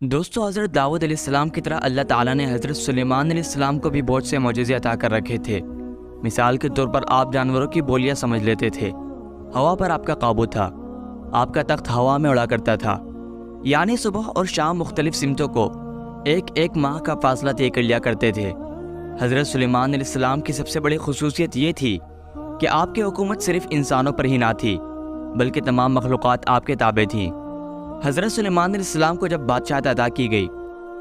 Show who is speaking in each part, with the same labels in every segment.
Speaker 1: دوستو حضرت داؤد علیہ السلام کی طرح اللہ تعالیٰ نے حضرت سلیمان علیہ السلام کو بھی بہت سے معجزے عطا کر رکھے تھے۔ مثال کے طور پر آپ جانوروں کی بولیاں سمجھ لیتے تھے، ہوا پر آپ کا قابو تھا، آپ کا تخت ہوا میں اڑا کرتا تھا، یعنی صبح اور شام مختلف سمتوں کو ایک ایک ماہ کا فاصلہ طے کر لیا کرتے تھے۔ حضرت سلیمان علیہ السلام کی سب سے بڑی خصوصیت یہ تھی کہ آپ کی حکومت صرف انسانوں پر ہی نہ تھی بلکہ تمام مخلوقات آپ کے تابع تھیں۔ حضرت سلیمان علیہ السلام کو جب بادشاہت عطا کی گئی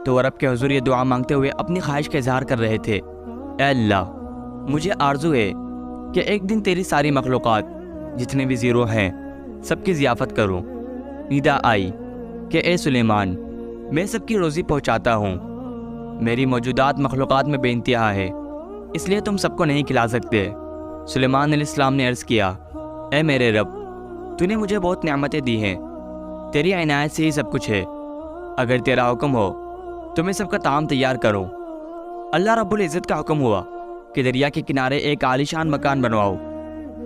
Speaker 1: تو وہ رب کے حضور یہ دعا مانگتے ہوئے اپنی خواہش کا اظہار کر رہے تھے، اے اللہ، مجھے آرزو ہے کہ ایک دن تیری ساری مخلوقات جتنے بھی زیرو ہیں سب کی ضیافت کروں۔ ندا آئی کہ اے سلیمان، میں سب کی روزی پہنچاتا ہوں، میری موجودات مخلوقات میں بے انتہا ہے، اس لیے تم سب کو نہیں کھلا سکتے۔ سلیمان علیہ السلام نے عرض کیا، اے میرے رب، تو نے مجھے بہت نعمتیں دی ہیں، تیری عنایت سے ہی سب کچھ ہے، اگر تیرا حکم ہو تو میں سب کا طعام تیار کروں۔ اللہ رب العزت کا حکم ہوا کہ دریا کے کنارے ایک عالیشان مکان بنواؤ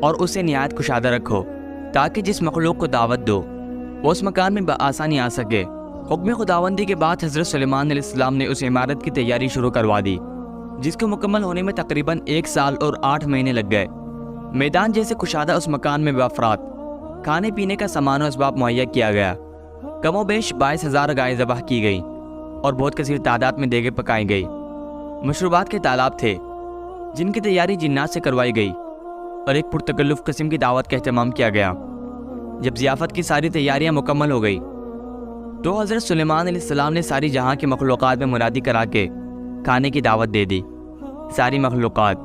Speaker 1: اور اسے نہایت کشادہ رکھو تاکہ جس مخلوق کو دعوت دو وہ اس مکان میں بآسانی آ سکے۔ حکم خداوندی کے بعد حضرت سلیمان علیہ السلام نے اس عمارت کی تیاری شروع کروا دی، جس کو مکمل ہونے میں تقریباً 1 سال اور 8 مہینے لگ گئے۔ میدان جیسے کشادہ اس مکان میں بافراد کھانے پینے کا سامان و اسباب مہیا کیا گیا۔ کم و بیش 22,000 گائے ذبح کی گئیں اور بہت کثیر تعداد میں دیگیں پکائی گئی۔ مشروبات کے تالاب تھے جن کی تیاری جنات سے کروائی گئی اور ایک پرتکلف قسم کی دعوت کا اہتمام کیا گیا۔ جب ضیافت کی ساری تیاریاں مکمل ہو گئی تو حضرت سلیمان علیہ السلام نے ساری جہاں کی مخلوقات میں منادی کرا کے کھانے کی دعوت دے دی۔ ساری مخلوقات،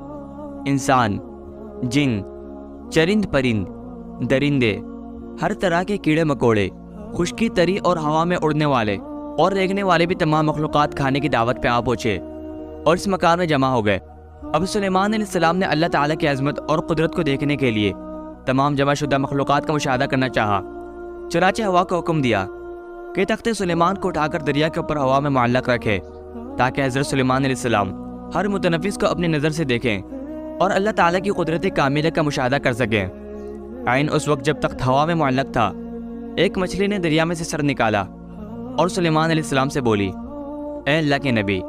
Speaker 1: انسان، جن، چرند پرند، درندے، ہر طرح کے کیڑے مکوڑے، خشکی تری اور ہوا میں اڑنے والے اور ریگنے والے بھی تمام مخلوقات کھانے کی دعوت پہ آ پہنچے اور اس مکان میں جمع ہو گئے۔ اب سلیمان علیہ السلام نے اللہ تعالیٰ کی عظمت اور قدرت کو دیکھنے کے لیے تمام جمع شدہ مخلوقات کا مشاہدہ کرنا چاہا، چنانچہ ہوا کو حکم دیا کہ تخت سلیمان کو اٹھا کر دریا کے اوپر ہوا میں معلق رکھے تاکہ حضرت سلیمان علیہ السلام ہر متنفس کو اپنی نظر سے دیکھیں اور اللہ تعالیٰ کی قدرت کاملہ کا مشاہدہ کر سکیں۔ عین اس وقت جب تخت ہوا میں معلق تھا، ایک مچھلی نے دریا میں سے سر نکالا اور سلیمان علیہ السلام سے بولی، اے اللہ کے نبی،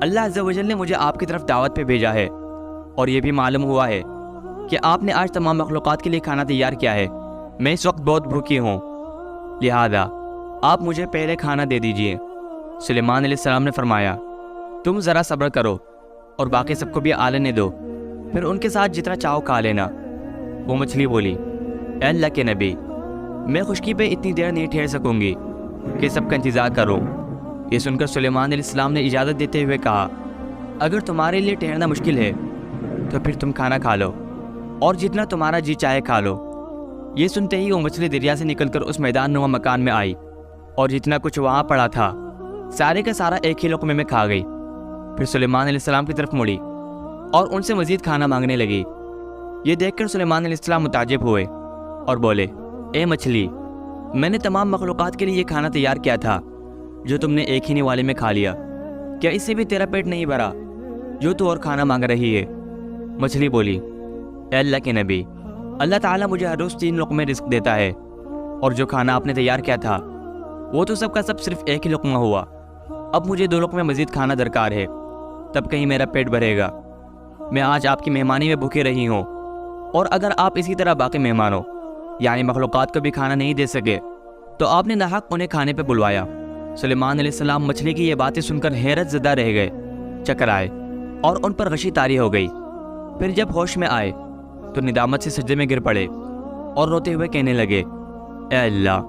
Speaker 1: اللہ عز و جل نے مجھے آپ کی طرف دعوت پہ بھیجا ہے اور یہ بھی معلوم ہوا ہے کہ آپ نے آج تمام مخلوقات کے لیے کھانا تیار کیا ہے۔ میں اس وقت بہت بھوکی ہوں، لہذا آپ مجھے پہلے کھانا دے دیجئے۔ سلیمان علیہ السلام نے فرمایا، تم ذرا صبر کرو اور باقی سب کو بھی آ لینے دو، پھر ان کے ساتھ جتنا چاہو کھا لینا۔ وہ مچھلی بولی، اے اللہ کے نبی، میں خشکی پہ اتنی دیر نہیں ٹھہر سکوں گی کہ سب کا انتظار کروں۔ یہ سن کر سلیمان علیہ السلام نے اجازت دیتے ہوئے کہا، اگر تمہارے لیے ٹھہرنا مشکل ہے تو پھر تم کھانا کھا لو اور جتنا تمہارا جی چاہے کھا لو۔ یہ سنتے ہی وہ مچھلی دریا سے نکل کر اس میدان نما مکان میں آئی اور جتنا کچھ وہاں پڑا تھا سارے کا سارا ایک ہی لقمے میں کھا گئی۔ پھر سلیمان علیہ السلام کی طرف مڑی اور ان سے مزید کھانا مانگنے لگی۔ یہ دیکھ کر سلیمان علیہ السلام متعجب ہوئے اور بولے، اے مچھلی، میں نے تمام مخلوقات کے لیے یہ کھانا تیار کیا تھا جو تم نے ایک ہی نوالے میں کھا لیا، کیا اس سے بھی تیرا پیٹ نہیں بھرا جو تو اور کھانا مانگ رہی ہے؟ مچھلی بولی، اے اللہ کے نبی، اللہ تعالیٰ مجھے ہر روز 3 لقمے رزق دیتا ہے اور جو کھانا آپ نے تیار کیا تھا وہ تو سب کا سب صرف ایک ہی لقمہ ہوا، اب مجھے 2 لقمے مزید کھانا درکار ہے، تب کہیں میرا پیٹ بھرے گا۔ میں آج آپ کی مہمانی میں بھوکے رہی ہوں اور اگر آپ اسی طرح باقی مہمانوں یعنی مخلوقات کو بھی کھانا نہیں دے سکے تو آپ نے ناحق انہیں کھانے پہ بلوایا۔ سلیمان علیہ السلام مچھلی کی یہ باتیں سن کر حیرت زدہ رہ گئے، چکر آئے اور ان پر غشی طاری ہو گئی۔ پھر جب ہوش میں آئے تو ندامت سے سجدے میں گر پڑے اور روتے ہوئے کہنے لگے، اے اللہ،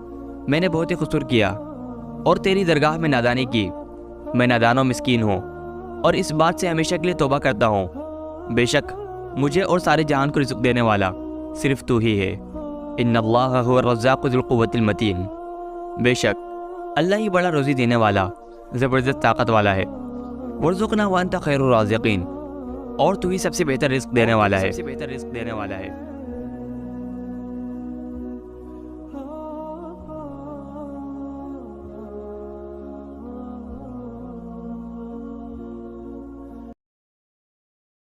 Speaker 1: میں نے بہت ہی قصور کیا اور تیری درگاہ میں نادانی کی، میں نادان و مسکین ہوں اور اس بات سے ہمیشہ کے لیے توبہ کرتا ہوں، بے شک مجھے اور سارے جہان کو رزق دینے والا صرف تو ہی ہے۔ ان اللہ هو الرزاق ذو القوۃ المتین، بے شک اللہ ہی بڑا روزی دینے والا، زبردست طاقت والا ہے۔ وارزقنا وانت خیر الرازقین، اور تو ہی سب سے بہتر رزق دینے والا ہے۔